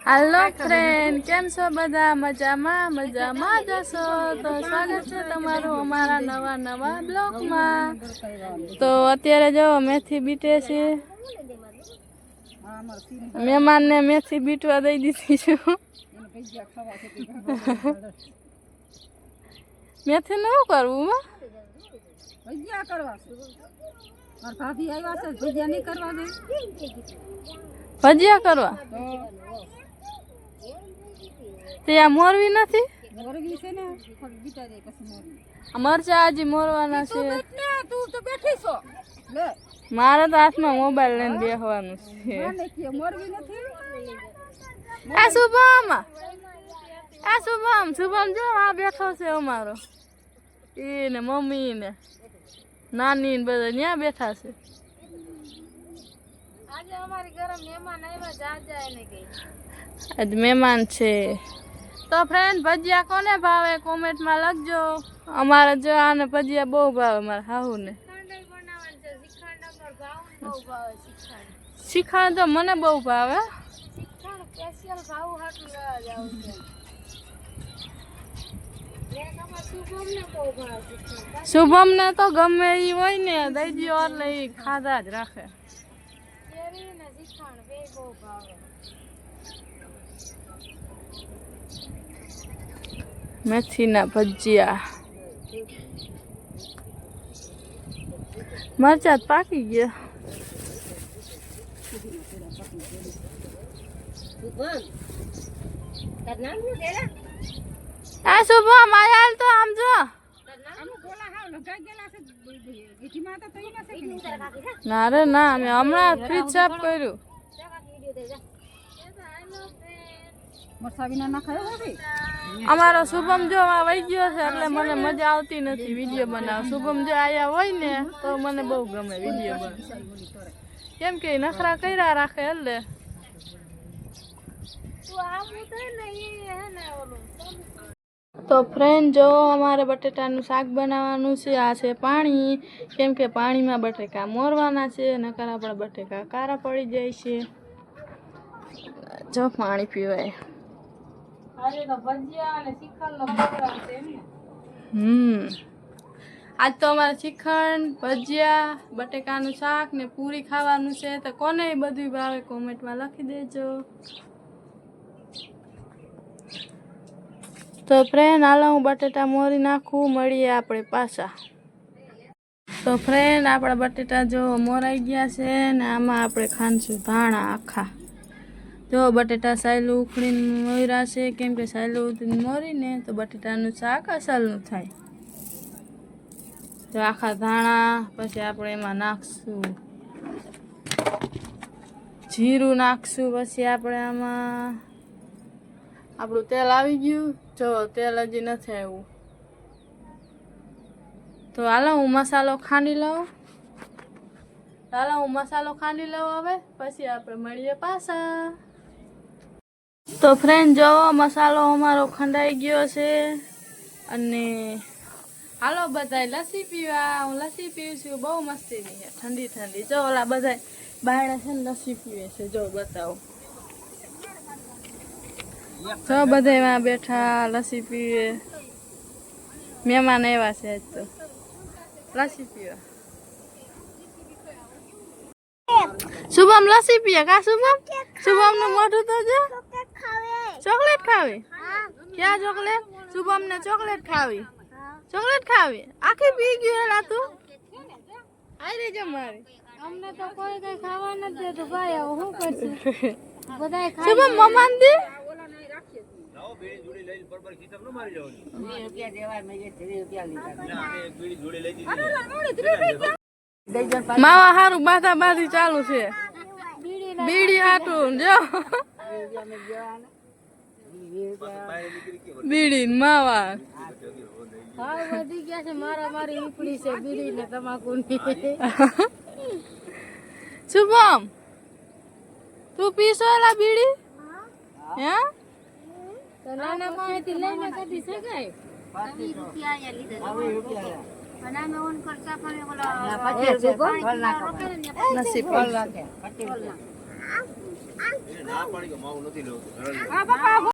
Hello friend केम छो बधा मजामा मजामा जशो तो स्वागत है तमारू अमारा नवा नवा ब्लॉग में। तो अत्यारे जो मेथी बीटे छे मेहमान ने मेथी बीटवा दई दीधी छे। मेथी न करवू भजिया करवा से और भाभी आया से भजिया नहीं करवा दे भजिया करवा ते या मोरवी नथी मोरवी से ने बीटा दे कसी मोरवी मरचा आजी मोरवाना छे। तू तो बैठी छो ले मारे तो हाथ में मोबाइल लઈને બેહવાનું છે। મને કે મોરવી નથી આ શુભમ જો આ બેઠો છે અમારો ઈ ને મમ્મી ને નાની ને બધા ન્યા બેઠા છે। આજે અમારી ઘરે મહેમાન આવ્યા જાજા એને ગઈ આજ મહેમાન છે। તો ફ્રેન્ડ ભજીયા કોને ભાવે કોમેન્ટ માં લખજો। અમારે જો આને ભજીયા બહુ ભાવે મારા હાહુ ને। ખાંડઈ બનાવવાનું છે શ્રીખંડ અમાર ભાવ બહુ ભાવે શ્રીખંડ શ્રીખંડ તો મને બહુ ભાવે। શ્રીખંડ સ્પેશિયલ ભાવ હાટું લેવા જાવ છે। શુભમ ને तो गमे ई होय ने दई दियो એટલે ઈ ખાધા જ રાખે। કેરી ને શ્રીખંડ બે બહુ ભાવે। मेथी ना भजिया मरचा पाकी गया। आ शुभम आयाल तो हम जो ना रे ना मैं हमणा फ्रिज साफ कर्યું। मरसा बिना ना खायो भाभी અમારો શુભમ જો આ વઈ ગયો છે એટલે મને મજા આવતી નથી વિડિયો બનાવ। શુભમ જો આયા હોય ને તો મને બહુ ગમે વિડિયો બનાવ કેમ કે નખરા કર્યા રાખે એટલે। तो फ्रेंड जो अमारे बटेटानु शाक बनावानुं छे आ छे पाणी केम के पाणी में बटेका मोरवाना छे नकर आपड़ा बटेका कारा पड़ी जाय छे। जो पाणी पीवाय આજે તો ભજીયા અને શ્રીખંડનો પ્રોગ્રામ છે એમ ને। आज तो अमारे श्रीखंड भजिया बटेकानु शाक ने पूरी खावानुं छे। तो कोने ई बधुं भावे कमेंट में लखी देजो। तो फ्रेंड हालो हूँ बटेटा मोरी नाखू मळीए आपणे पाछा। तो फ्रेंड आपड़ा बटेटा जो मोराई गया छे ने आमां आपणे खांडशुं धाणा आखा। जो बटेटा सायलू उखड़ीने मोयरा छे केम के सायलू मोरीने तो बटेटानुं शाक असलनुं थाय। तो आखा धाणा पछी आपणे एमां नाखशुं जीरुं नाखशुं पछी आपणे आमां આપણું તેલ આવી ગયું। જો તેલ હજી નથી આવ્યું તો હાલો હું મસાલો ખાંડી લઉં। હવે પછી આપણે મળીએ પાછા। તો ફ્રેન્ડ જો મસાલો અમારો ખંડાઈ ગયો છે અને હાલો બધાય લસ્સી પીવા। હું લસ્સી પીવું છું બહુ મસ્તીની છે ઠંડી ઠંડી। જો ઓલા બધાય બાયણા છે ને લસ્સી પીવે છે જો બતાવો। तो बधे वहाँ बैठा लस्सी पीवे मेहमान आया से आज तो लस्सी पीवा। शुभम लस्सी पिए का शुभम ने मोटू तो जो चॉकलेट खावी क्या चॉकलेट शुभम ने चॉकलेट खावी आखी पी गयो ना तू आई रे जो मारी અમને તો કોઈ કઈ ખાવા નથી દેતું ભાઈ હવે શું કરશું બધાય ખાય। शुभम ममान दी मावा हारू बाधा बाधी चालू छे बीड़ी हाटू जो बीड़ी मावा ભાવ વધી ગયા છે મારી ઉપડી છે બીડી ને તમાકુની। शुभम तू पीसो ला बीड़ी हैं તો નાના માણેથી લઈને કદી શકાય 20 રૂપિયા આયા લીધા અને અમે ઓન ખર્ચા પણ ઓલા नसीब હા પપ્પા